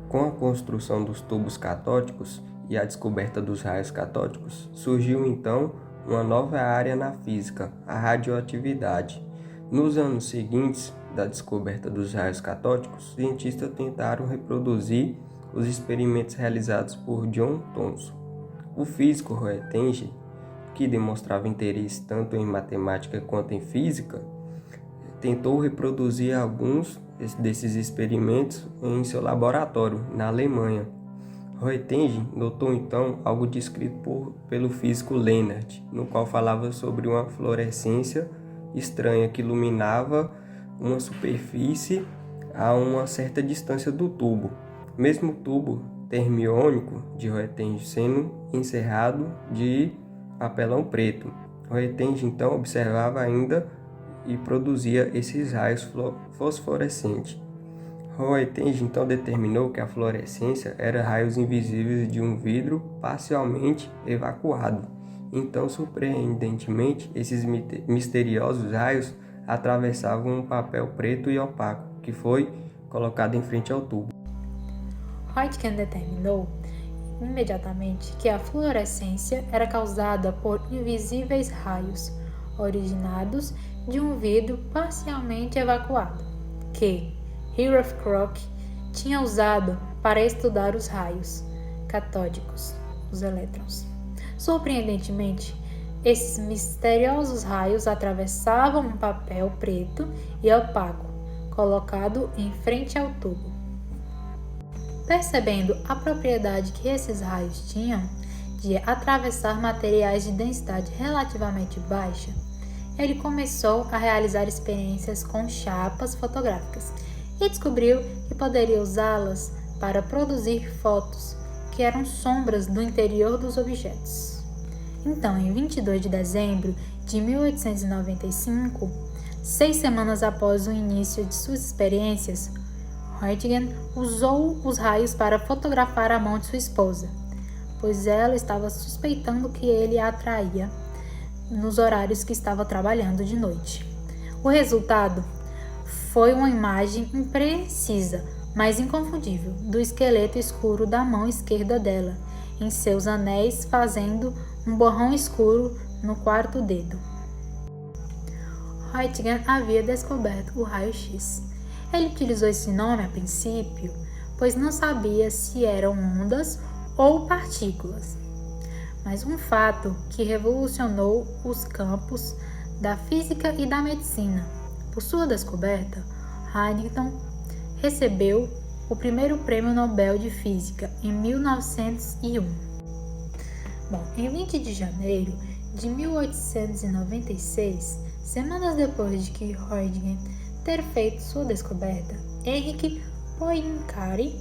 Com a construção dos tubos catódicos e a descoberta dos raios catódicos, surgiu então uma nova área na física, a radioatividade. Nos anos seguintes da descoberta dos raios catódicos, cientistas tentaram reproduzir os experimentos realizados por John Thomson. O físico Roentgen, que demonstrava interesse tanto em matemática quanto em física, tentou reproduzir alguns desses experimentos em seu laboratório, na Alemanha. Roentgen notou então algo descrito pelo físico Leonard, no qual falava sobre uma fluorescência estranha que iluminava uma superfície a uma certa distância do tubo. Mesmo o tubo termiônico de Roentgen sendo encerrado de papelão preto. Roentgen então observava ainda e produzia esses raios fosforescentes. Roentgen então determinou que a fluorescência era raios invisíveis de um vidro parcialmente evacuado. Então, surpreendentemente, esses misteriosos raios atravessavam um papel preto e opaco, que foi colocado em frente ao tubo. Roentgen determinou imediatamente que a fluorescência era causada por invisíveis raios originados de um vidro parcialmente evacuado, que Hirsch Kroc tinha usado para estudar os raios catódicos, os elétrons. Surpreendentemente, esses misteriosos raios atravessavam um papel preto e opaco, colocado em frente ao tubo. Percebendo a propriedade que esses raios tinham de atravessar materiais de densidade relativamente baixa, ele começou a realizar experiências com chapas fotográficas e descobriu que poderia usá-las para produzir fotos, que eram sombras do interior dos objetos. Então, em 22 de dezembro de 1895, 6 semanas após o início de suas experiências, Roentgen usou os raios para fotografar a mão de sua esposa, pois ela estava suspeitando que ele a atraía nos horários que estava trabalhando de noite. O resultado foi uma imagem imprecisa, mas inconfundível, do esqueleto escuro da mão esquerda dela, em seus anéis, fazendo um borrão escuro no quarto dedo. Roentgen havia descoberto o raio-x. Ele utilizou esse nome a princípio, pois não sabia se eram ondas ou partículas. Mas um fato que revolucionou os campos da física e da medicina. Por sua descoberta, Roentgen recebeu o primeiro prêmio Nobel de Física em 1901. Em 20 de janeiro de 1896, semanas depois de que Roentgen ter feito sua descoberta, Henri Poincaré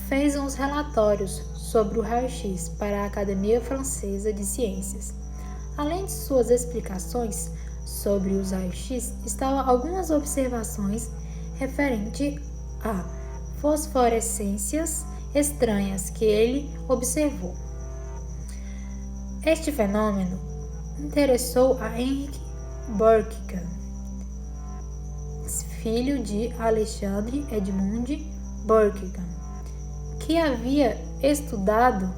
fez uns relatórios sobre o raio-x para a Academia Francesa de Ciências. Além de suas explicações sobre os raios-x, estavam algumas observações referentes a fosforescências estranhas que ele observou. Este fenômeno interessou a Henrik Borkham, filho de Alexandre Edmund Borkham, que havia estudado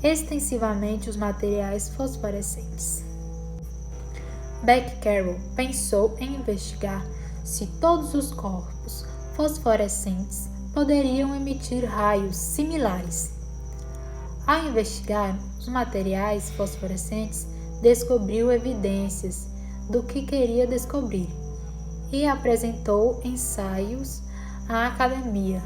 extensivamente os materiais fosforescentes. Becquerel pensou em investigar se todos os corpos fosforescentes poderiam emitir raios similares. Ao investigar os materiais fosforescentes, descobriu evidências do que queria descobrir e apresentou ensaios à academia,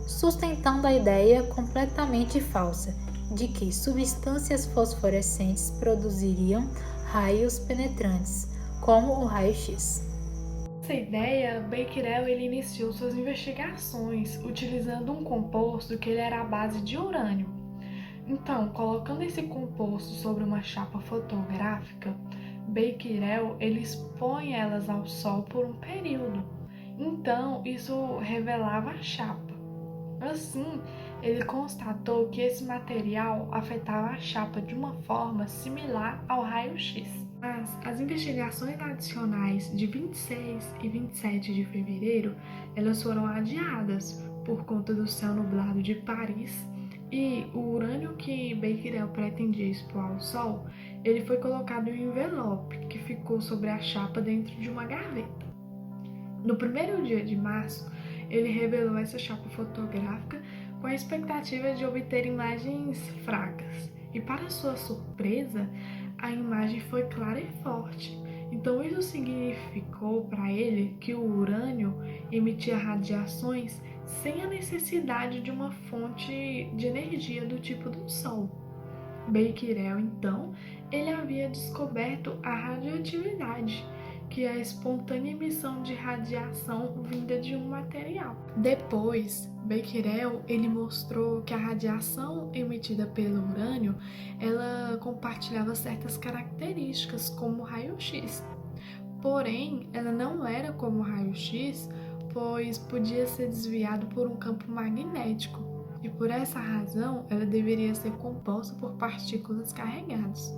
sustentando a ideia completamente falsa de que substâncias fosforescentes produziriam raios penetrantes, como o raio-x. Essa ideia, Becquerel ele iniciou suas investigações utilizando um composto que ele era à base de urânio. Então, colocando esse composto sobre uma chapa fotográfica, Becquerel ele expõe elas ao sol por um período. Então, isso revelava a chapa. Assim, ele constatou que esse material afetava a chapa de uma forma similar ao raio-x. Mas as investigações adicionais de 26 e 27 de fevereiro, elas foram adiadas, por conta do céu nublado de Paris, e o urânio que Becquerel pretendia expor ao Sol, ele foi colocado em um envelope que ficou sobre a chapa dentro de uma gaveta. No primeiro dia de março, ele revelou essa chapa fotográfica com a expectativa de obter imagens fracas. E para sua surpresa, a imagem foi clara e forte. Então isso significou para ele que o urânio emitia radiações sem a necessidade de uma fonte de energia do tipo do Sol. Becquerel, então, ele havia descoberto a radioatividade, que é a espontânea emissão de radiação vinda de um material. Depois, Becquerel ele mostrou que a radiação emitida pelo urânio, ela compartilhava certas características, como o raio-x. Porém, ela não era como o raio-x, pois podia ser desviado por um campo magnético, e por essa razão ela deveria ser composta por partículas carregadas.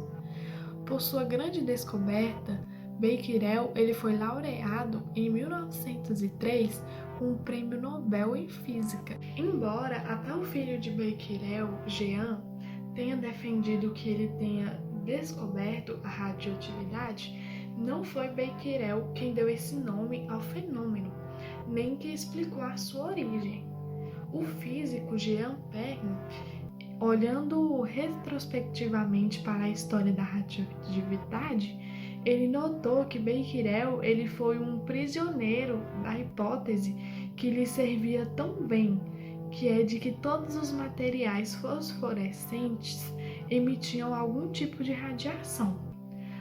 Por sua grande descoberta, Becquerel ele foi laureado em 1903 com o Prêmio Nobel em Física. Embora até o filho de Becquerel, Jean, tenha defendido que ele tenha descoberto a radioatividade, não foi Becquerel quem deu esse nome ao fenômeno, nem que explicou a sua origem. O físico Jean Perrin, olhando retrospectivamente para a história da radioatividade, ele notou que Becquerel ele foi um prisioneiro da hipótese que lhe servia tão bem, que é de que todos os materiais fosforescentes emitiam algum tipo de radiação.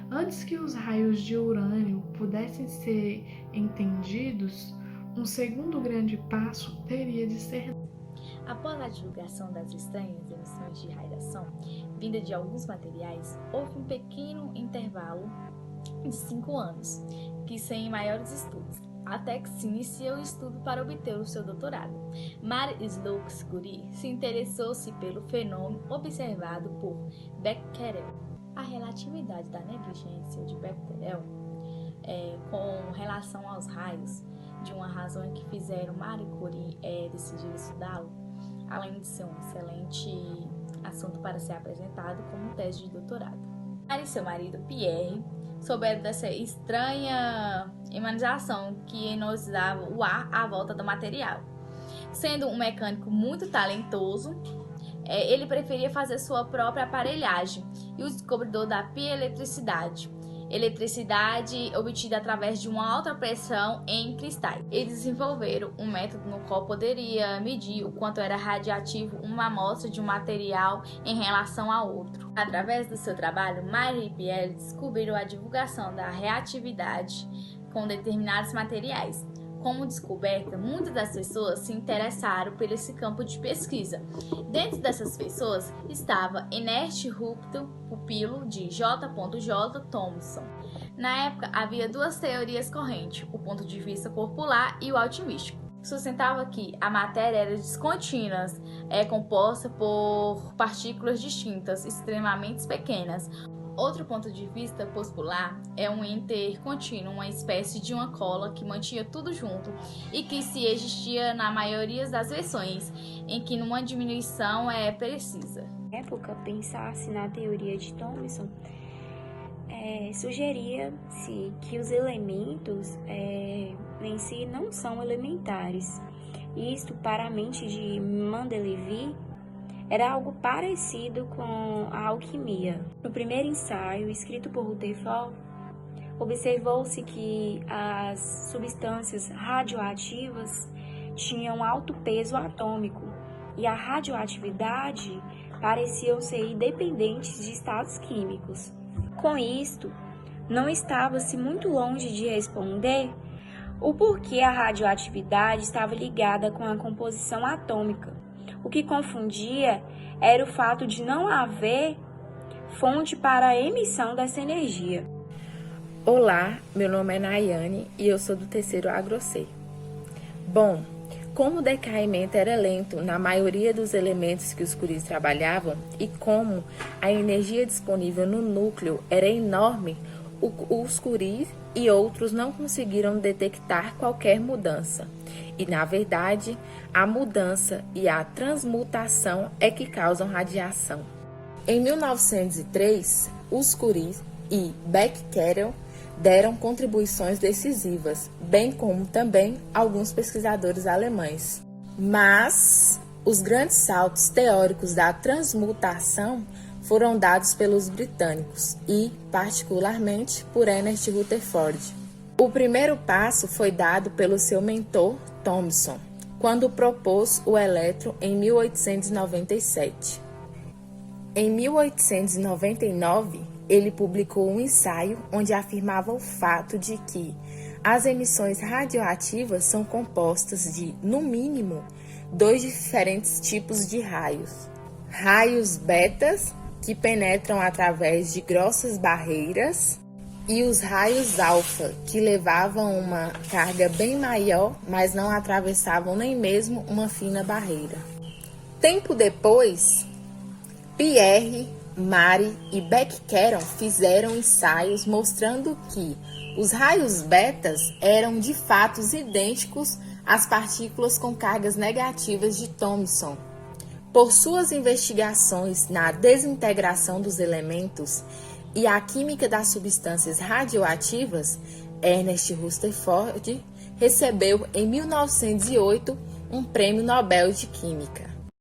Antes que os raios de urânio pudessem ser entendidos, um segundo grande passo teria de ser. Após a divulgação das estranhas emissões de radiação vinda de alguns materiais, houve um pequeno intervalo de 5 anos, que sem maiores estudos, até que se inicia o estudo para obter o seu doutorado. Marie-Stopes-Curie se interessou-se pelo fenômeno observado por Becquerel. A relatividade da negligência de Becquerel com relação aos raios, de uma razão que fizeram Marie Curie decidir estudá-lo, além de ser um excelente assunto para ser apresentado como tese de doutorado. Marie e seu marido Pierre souberam dessa estranha ionização que ionizava o ar à volta do material. Sendo um mecânico muito talentoso, ele preferia fazer sua própria aparelhagem e o descobridor da piezoeletricidade, eletricidade obtida através de uma alta pressão em cristais. Eles desenvolveram um método no qual poderia medir o quanto era radioativo uma amostra de um material em relação a outro. Através do seu trabalho, Marie e Pierre descobriram a divulgação da reatividade com determinados materiais. Como descoberta, muitas das pessoas se interessaram por esse campo de pesquisa. Dentro dessas pessoas estava Ernest Rutherford, pupilo de J. J. Thomson. Na época, havia duas teorias correntes, o ponto de vista popular e o alquímico. Sustentava que a matéria era descontínua, composta por partículas distintas, extremamente pequenas. Outro ponto de vista popular é um enter contínuo, uma espécie de uma cola que mantinha tudo junto e que se existia na maioria das versões, em que numa diminuição é precisa. Na época, pensar-se na teoria de Thomson, sugeria-se que os elementos em si não são elementares. Isto, para a mente de Mendeleev, era algo parecido com a alquimia. No primeiro ensaio, escrito por Rutherford, observou-se que as substâncias radioativas tinham alto peso atômico e a radioatividade pareciam ser independentes de estados químicos. Com isto, não estava-se muito longe de responder o porquê a radioatividade estava ligada com a composição atômica. O que confundia era o fato de não haver fonte para a emissão dessa energia. Olá, meu nome é Nayane e eu sou do terceiro AgroC. Bom, como o decaimento era lento na maioria dos elementos que os Curies trabalhavam e como a energia disponível no núcleo era enorme, os Curie e outros não conseguiram detectar qualquer mudança. E, na verdade, a mudança e a transmutação é que causam radiação. Em 1903, os Curie e Becquerel deram contribuições decisivas, bem como também alguns pesquisadores alemães. Mas os grandes saltos teóricos da transmutação foram dados pelos britânicos e, particularmente, por Ernest Rutherford. O primeiro passo foi dado pelo seu mentor, Thomson, quando propôs o elétron em 1897. Em 1899, ele publicou um ensaio onde afirmava o fato de que as emissões radioativas são compostas de, no mínimo, 2 diferentes tipos de raios. Raios betas, que penetram através de grossas barreiras, e os raios alfa, que levavam uma carga bem maior, mas não atravessavam nem mesmo uma fina barreira. Tempo depois, Pierre, Marie e Becquerel fizeram ensaios mostrando que os raios betas eram de fato idênticos às partículas com cargas negativas de Thomson. Por suas investigações na desintegração dos elementos e a química das substâncias radioativas, Ernest Rutherford recebeu em 1908 um Prêmio Nobel de Química.